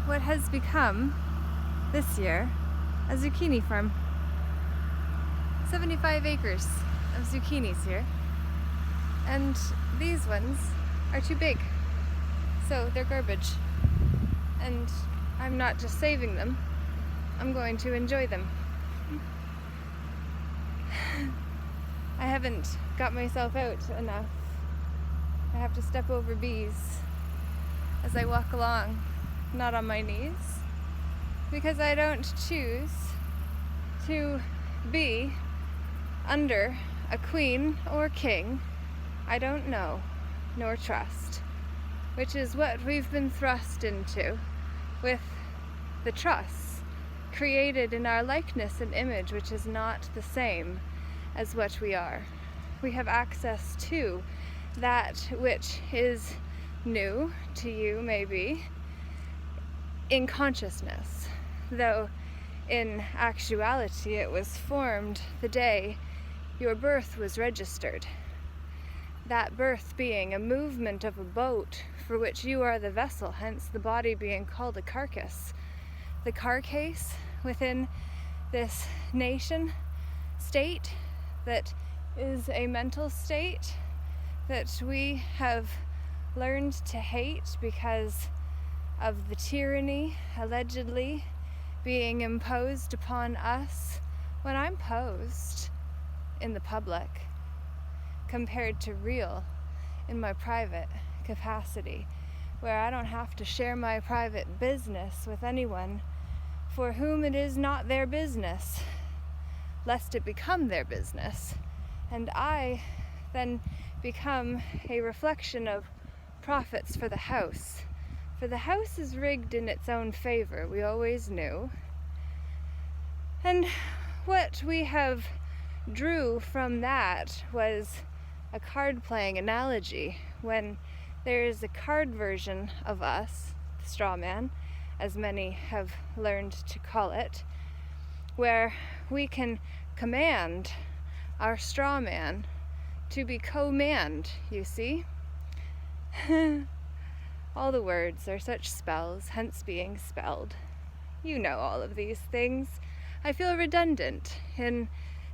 what has become, this year, a zucchini farm. 75 acres of zucchinis here. And these ones are too big, so they're garbage. And I'm not just saving them, I'm going to enjoy them. I haven't got myself out enough. I have to step over bees as I walk along, not on my knees, because I don't choose to be under a queen or king I don't know nor trust, which is what we've been thrust into with the truss created in our likeness and image, which is not the same as what we are. We have access to that which is new to you, maybe, in consciousness, though in actuality it was formed the day your birth was registered. That birth being a movement of a boat for which you are the vessel, hence the body being called a carcass. The carcase within this nation state that is a mental state that we have learned to hate because of the tyranny allegedly being imposed upon us when I'm posed in the public compared to real in my private capacity, where I don't have to share my private business with anyone for whom it is not their business, lest it become their business, and I then become a reflection of profits for the house. For the house is rigged in its own favor, we always knew. And what we have drew from that was a card-playing analogy, when there is a card version of us, the straw man, as many have learned to call it, where we can command our straw man to be co-manned, you see. All the words are such spells, hence being spelled. You know all of these things. I feel redundant in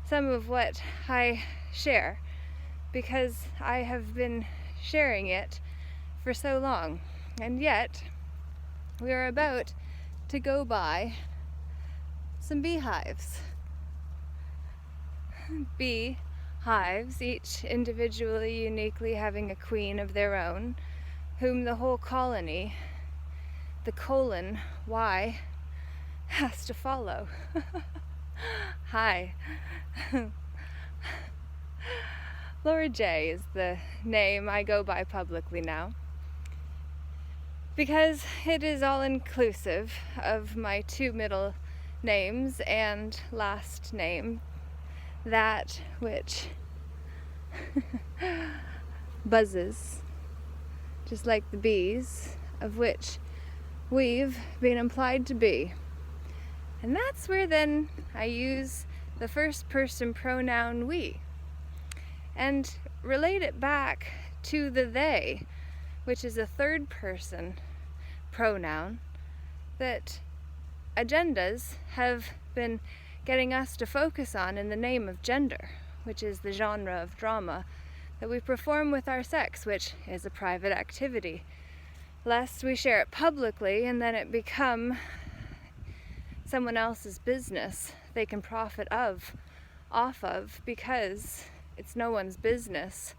some of what I share, because I have been sharing it for so long, and yet we are about to go by some beehives. Bee hives, each individually, uniquely having a queen of their own, whom the whole colony, the colon Y, has to follow. Hi. Laura J is the name I go by publicly now, because it is all inclusive of my two middle names and last name, that which buzzes, just like the bees, of which we've been implied to be. And that's where then I use the first person pronoun we, and relate it back to the they, which is a third person pronoun that agendas have been getting us to focus on in the name of gender, which is the genre of drama that we perform with our sex, which is a private activity, lest we share it publicly and then it become someone else's business they can profit off of, because it's no one's business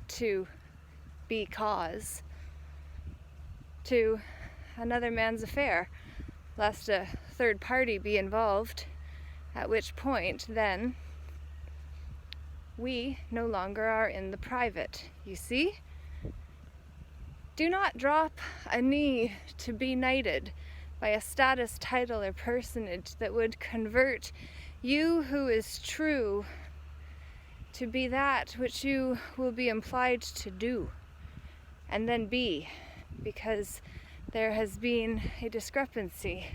to be cause to another man's affair, lest a third party be involved, at which point then we no longer are in the private, you see? Do not drop a knee to be knighted by a status, title, or personage that would convert you who is true to be that which you will be implied to do, and then be, because there has been a discrepancy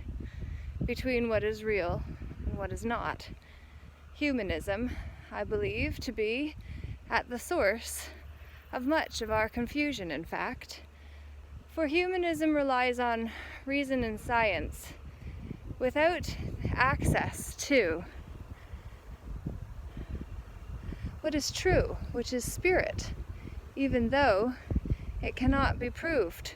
between what is real and what is not. Humanism, I believe, to be at the source of much of our confusion, in fact. For humanism relies on reason and science without access to what is true, which is spirit, even though it cannot be proved.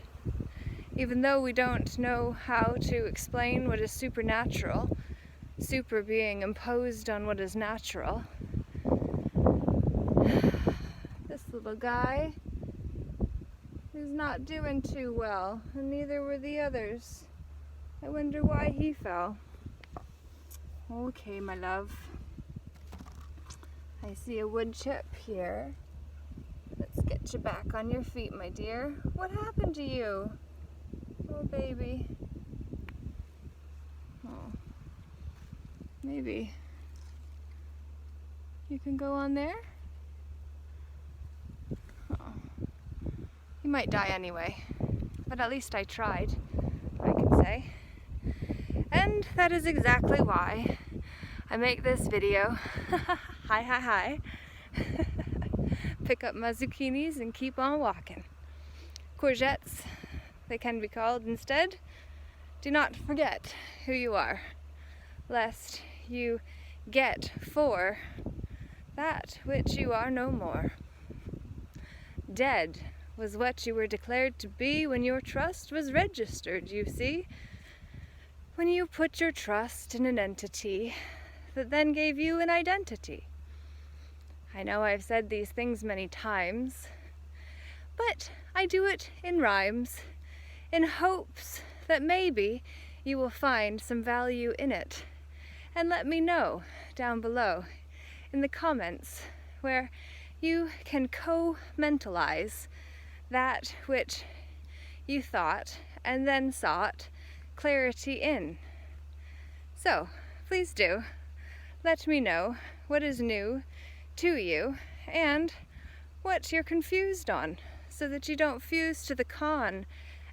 Even though we don't know how to explain what is supernatural, super being imposed on what is natural. This little guy is not doing too well, and neither were the others. I wonder why he fell. Okay, my love. I see a wood chip here. Let's get you back on your feet, my dear. What happened to you? Oh, baby. Oh. Maybe you can go on there? Oh. You might die anyway, but at least I tried, I can say. And that is exactly why I make this video. Hi. Pick up my zucchinis and keep on walking. Courgettes, they can be called instead. Do not forget who you are, lest you get for that which you are no more. Dead was what you were declared to be when your trust was registered, you see. When you put your trust in an entity that then gave you an identity. I know I've said these things many times, but I do it in rhymes, in hopes that maybe you will find some value in it. And let me know down below in the comments where you can co-mentalize that which you thought and then sought clarity in. So, please do let me know what is new to you and what you're confused on, so that you don't fuse to the con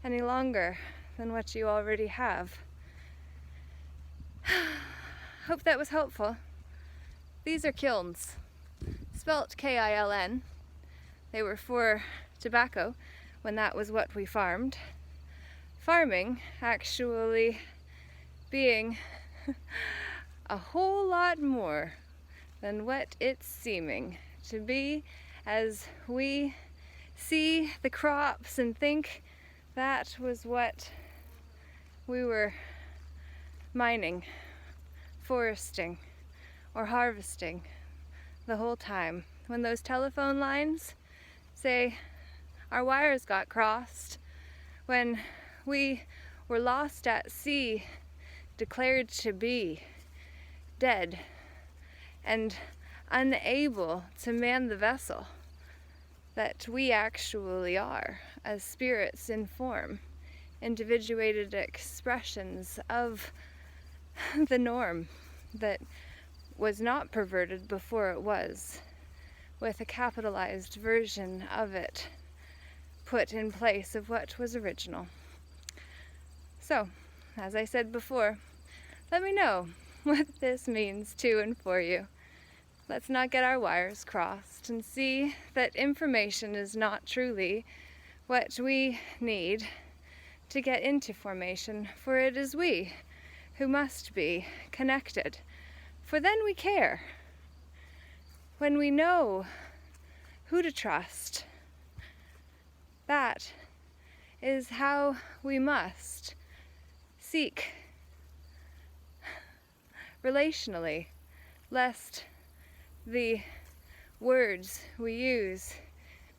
any longer than what you already have. Hope that was helpful. These are kilns, spelt K-I-L-N. They were for tobacco when that was what we farmed. Farming actually being a whole lot more than what it's seeming to be, as we see the crops and think that was what we were mining, foresting, or harvesting the whole time. When those telephone lines say our wires got crossed, when we were lost at sea, declared to be dead and unable to man the vessel that we actually are as spirits in form, individuated expressions of the norm that was not perverted before it was, with a capitalized version of it put in place of what was original. So, as I said before, let me know what this means to and for you. Let's not get our wires crossed and see that information is not truly what we need to get into formation, for it is we who must be connected, for then we care. When we know who to trust, that is how we must seek relationally, lest the words we use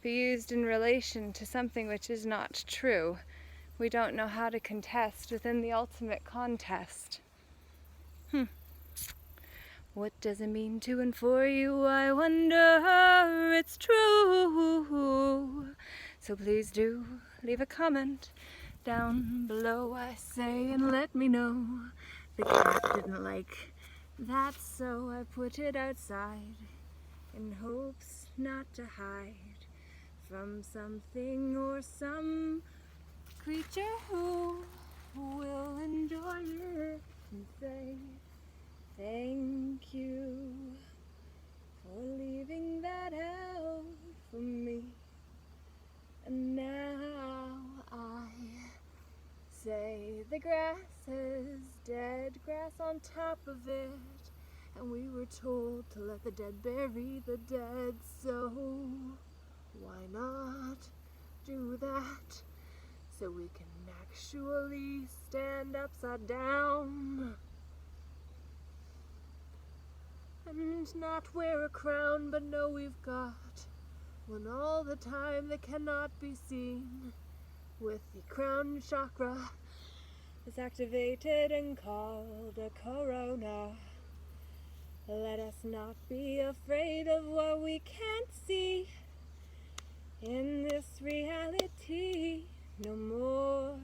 be used in relation to something which is not true. We don't know how to contest within the ultimate contest. What does it mean to and for you? I wonder. It's true. So please do leave a comment down below, I say, and let me know. The cat didn't like that, so I put it outside in hopes not to hide from something or some creature who will enjoy it and say thank you for leaving that out for me. And now I The grass has dead grass on top of it, and we were told to let the dead bury the dead, so why not do that? So we can actually stand upside down and not wear a crown, but know we've got one all the time that cannot be seen. With the crown chakra is activated and called a corona. Let us not be afraid of what we can't see in this reality. No more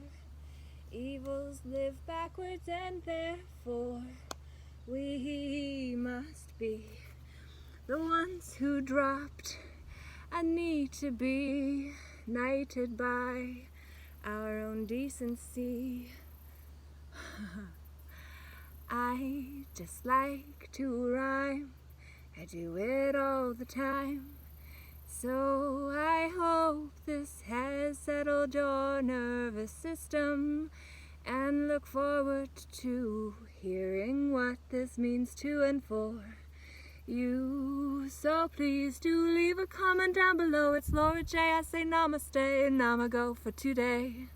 evils live backwards, and therefore we must be the ones who dropped and need to be knighted by our own decency. I just like to rhyme, I do it all the time. So I hope this has settled your nervous system, and look forward to hearing what this means to and for you. So please do leave a comment down below. It's Laura J. I say namaste, namago for today.